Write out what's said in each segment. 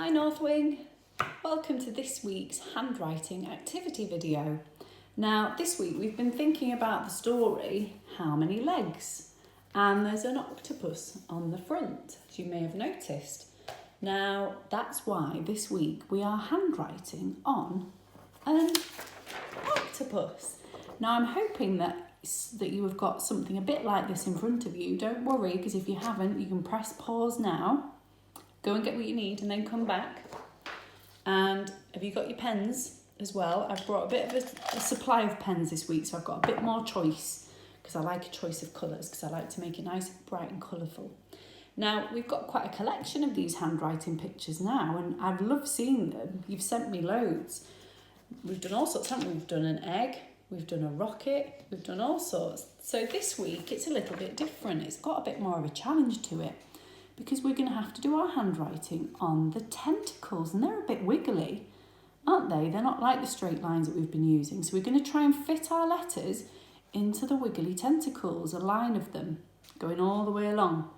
Hi Northwing, welcome to this week's handwriting activity video. Now this week we've been thinking about the story How Many Legs? And there's an octopus on the front, as you may have noticed. Now that's why this week we are handwriting on an octopus. Now I'm hoping that you have got something a bit like this in front of you. Don't worry, because if you haven't, you can press pause now. Go and get what you need and then come back. And have you got your pens as well? I've brought a bit of a supply of pens this week, so I've got a bit more choice because I like a choice of colours, because I like to make it nice, bright and colourful. Now, we've got quite a collection of these handwriting pictures now, and I've loved seeing them. You've sent me loads. We've done all sorts, haven't we? We've done an egg, we've done a rocket, we've done all sorts. So this week, it's a little bit different. It's got a bit more of a challenge to it, because we're going to have to do our handwriting on the tentacles, and they're a bit wiggly, aren't they? They're not like the straight lines that we've been using. So we're going to try and fit our letters into the wiggly tentacles, a line of them going all the way along.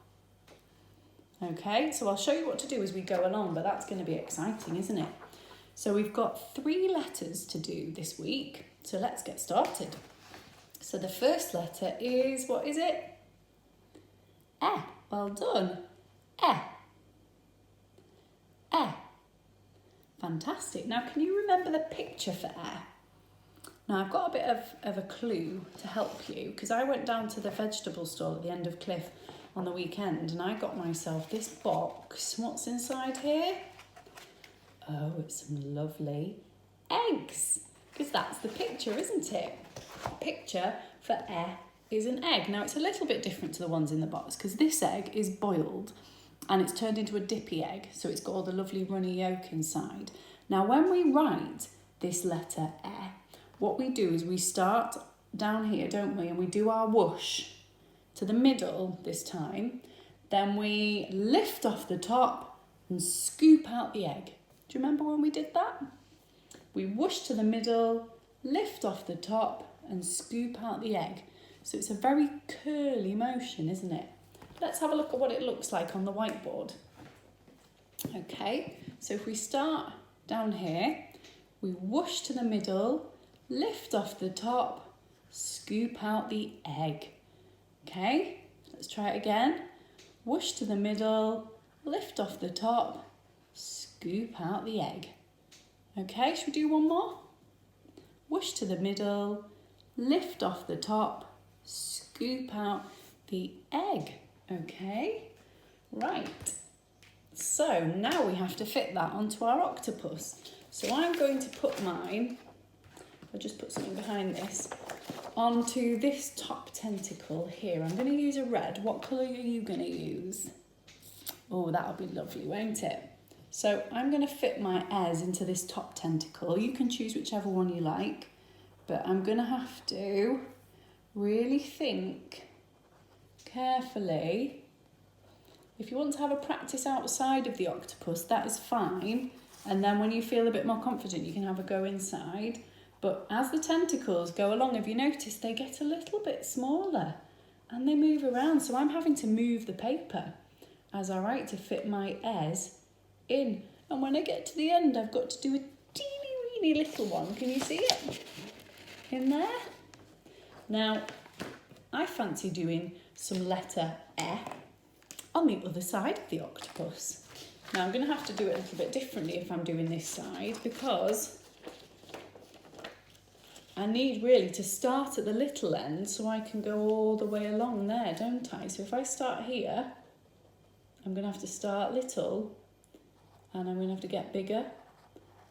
Okay, so I'll show you what to do as we go along, but that's going to be exciting, isn't it? So we've got 3 letters to do this week, so let's get started. So the first letter is, what is it? Eh, well done. Eh. Eh. Fantastic. Now, can you remember the picture for eh? Now, I've got a bit of a clue to help you, because I went down to the vegetable stall at the end of Cliff on the weekend and I got myself this box. What's inside here? Oh, it's some lovely eggs, because that's the picture, isn't it? Picture for eh is an egg. Now, it's a little bit different to the ones in the box, because this egg is boiled and it's turned into a dippy egg, so it's got all the lovely runny yolk inside. Now, when we write this letter eh, what we do is we start down here, don't we? And we do our whoosh to the middle this time. Then we lift off the top and scoop out the egg. Do you remember when we did that? We whoosh to the middle, lift off the top and scoop out the egg. So it's a very curly motion, isn't it? Let's have a look at what it looks like on the whiteboard. Okay, so if we start down here, we whoosh to the middle, lift off the top, scoop out the egg. Okay, let's try it again. Whoosh to the middle, lift off the top, scoop out the egg. Okay, should we do one more? Whoosh to the middle, lift off the top, scoop out the egg. Okay, right. So now we have to fit that onto our octopus. So I'm going to put mine, I'll just put something behind this, onto this top tentacle here. I'm going to use a red. What colour are you going to use? Oh, that'll be lovely, won't it? So I'm going to fit my S into this top tentacle. You can choose whichever one you like, but I'm going to have to really think carefully. If you want to have a practice outside of the octopus, that is fine. And then when you feel a bit more confident, you can have a go inside. But as the tentacles go along, have you noticed they get a little bit smaller and they move around? So I'm having to move the paper as I write to fit my S in. And when I get to the end, I've got to do a teeny weeny little one. Can you see it in there? Now, I fancy doing some letter E on the other side of the octopus. Now, I'm going to have to do it a little bit differently if I'm doing this side, because I need really to start at the little end so I can go all the way along there, don't I? So if I start here, I'm going to have to start little, and I'm going to have to get bigger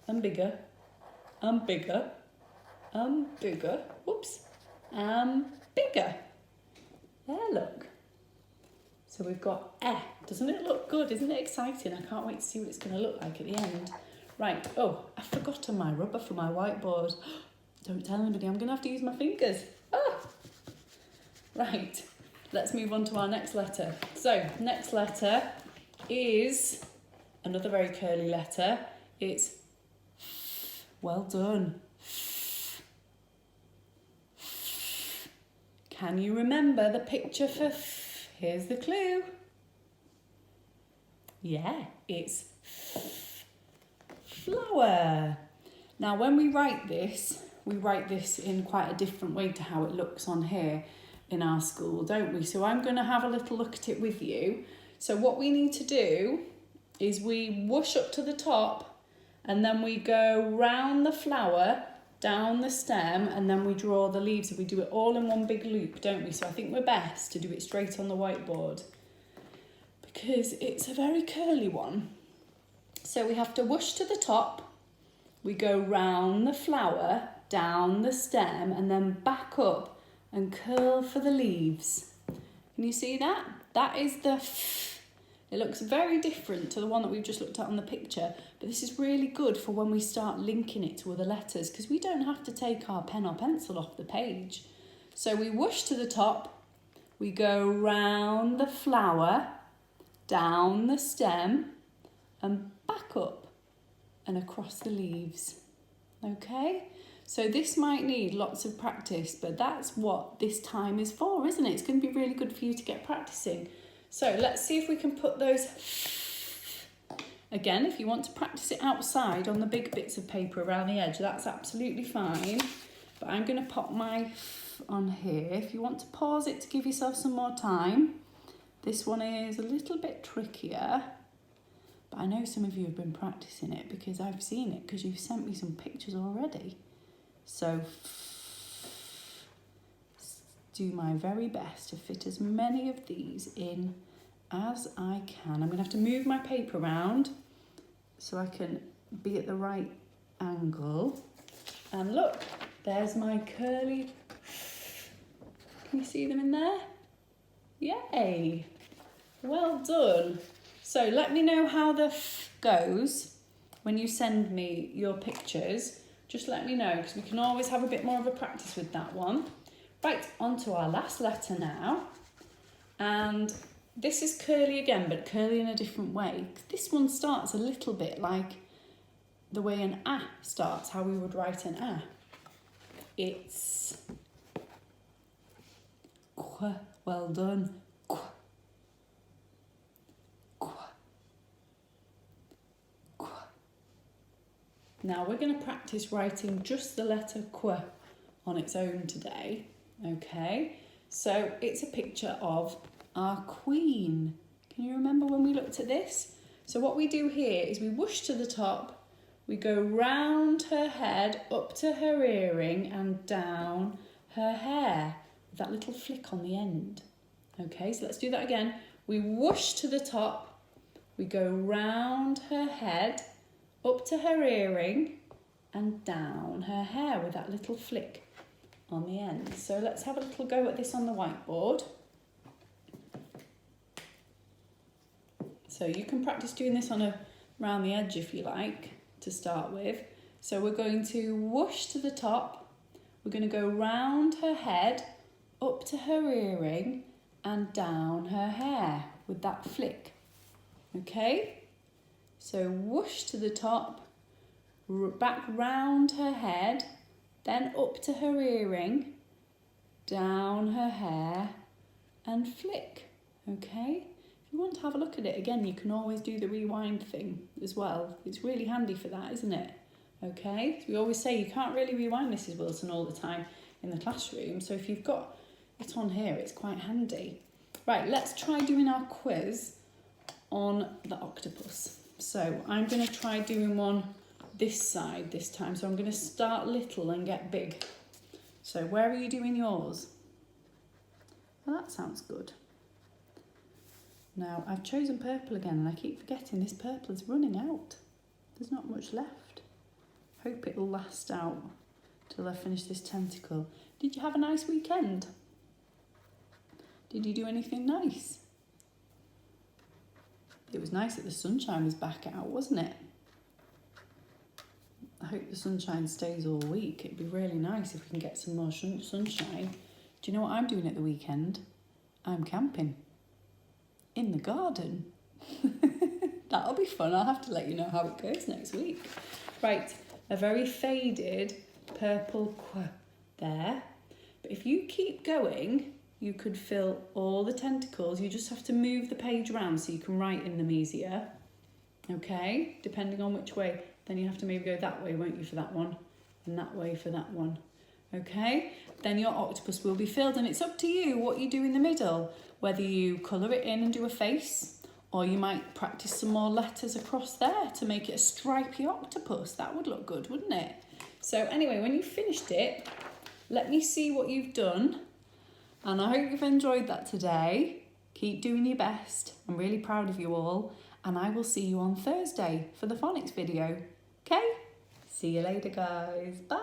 and bigger and bigger and bigger. Whoops. And bigger. There, look. So we've got eh. Doesn't it look good? Isn't it exciting? I can't wait to see what it's going to look like at the end. Right. Oh, I've forgotten my rubber for my whiteboard. Don't tell anybody. I'm going to have to use my fingers. Ah. Right. Let's move on to our next letter. So, next letter is another very curly letter. It's F. Well done. Can you remember the picture for F? Here's the clue. Yeah, it's F. flower. Now when we write this in quite a different way to how it looks on here in our school, don't we? So I'm going to have a little look at it with you. So what we need to do is we whoosh up to the top and then we go round the flower, down the stem, and then we draw the leaves. We do it all in one big loop, don't we? So I think we're best to do it straight on the whiteboard because it's a very curly one. So we have to whoosh to the top, we go round the flower, down the stem, and then back up and curl for the leaves. Can you see that? That is the f. It looks very different to the one that we've just looked at on the picture, but this is really good for when we start linking it to other letters because we don't have to take our pen or pencil off the page. So we whoosh to the top, we go round the flower, down the stem, and back up and across the leaves. Okay? So this might need lots of practice, but that's what this time is for, isn't it? It's going to be really good for you to get practicing. So let's see if we can put those... Again, if you want to practice it outside on the big bits of paper around the edge, that's absolutely fine. But I'm going to pop my on here. If you want to pause it to give yourself some more time. This one is a little bit trickier. But I know some of you have been practicing it because I've seen it because you've sent me some pictures already. So do my very best to fit as many of these in as I can. I'm going to have to move my paper around so I can be at the right angle. And look, there's my curly... Can you see them in there? Yay! Well done. So let me know how the f goes when you send me your pictures. Just let me know because we can always have a bit more of a practice with that one. Right, on to our last letter now. And this is curly again, but curly in a different way. This one starts a little bit like the way an A starts, how we would write an A. It's qu. Well done. Qu. Qu. Qu. Now we're going to practice writing just the letter qu on its own today. Okay, so it's a picture of our queen. Can you remember when we looked at this? So what we do here is we whoosh to the top, we go round her head, up to her earring and down her hair with that little flick on the end. Okay, so let's do that again. We whoosh to the top, we go round her head, up to her earring and down her hair with that little flick on the end. So let's have a little go at this on the whiteboard. So you can practice doing this around the edge if you like to start with. So we're going to whoosh to the top, we're going to go round her head, up to her earring and down her hair with that flick. Okay, so whoosh to the top, back round her head, then up to her earring, down her hair and flick. Okay, if you want to have a look at it again, you can always do the rewind thing as well. It's really handy for that, isn't it? Okay, so we always say you can't really rewind Mrs. Wilson all the time in the classroom, so if you've got it on here, it's quite handy. Right, let's try doing our quiz on the octopus. So I'm going to try doing one this side this time. So I'm going to start little and get big. So where are you doing yours? Well, that sounds good. Now I've chosen purple again and I keep forgetting this purple is running out. There's not much left. Hope it'll last out till I finish this tentacle. Did you have a nice weekend? Did you do anything nice? It was nice that the sunshine was back out, wasn't it? I hope the sunshine stays all week. It'd be really nice if we can get some more sunshine. Do you know what I'm doing at the weekend? I'm camping. In the garden. That'll be fun. I'll have to let you know how it goes next week. Right, a very faded purple qu there. But if you keep going, you could fill all the tentacles. You just have to move the page around so you can write in them easier. Okay, depending on which way Then you have to maybe go that way, won't you, for that one? And that way for that one. Okay? Then your octopus will be filled, and it's up to you what you do in the middle. Whether you colour it in and do a face, or you might practice some more letters across there to make it a stripy octopus. That would look good, wouldn't it? So anyway, when you've finished it, let me see what you've done. And I hope you've enjoyed that today. Keep doing your best. I'm really proud of you all. And I will see you on Thursday for the phonics video. Okay? See you later, guys. Bye.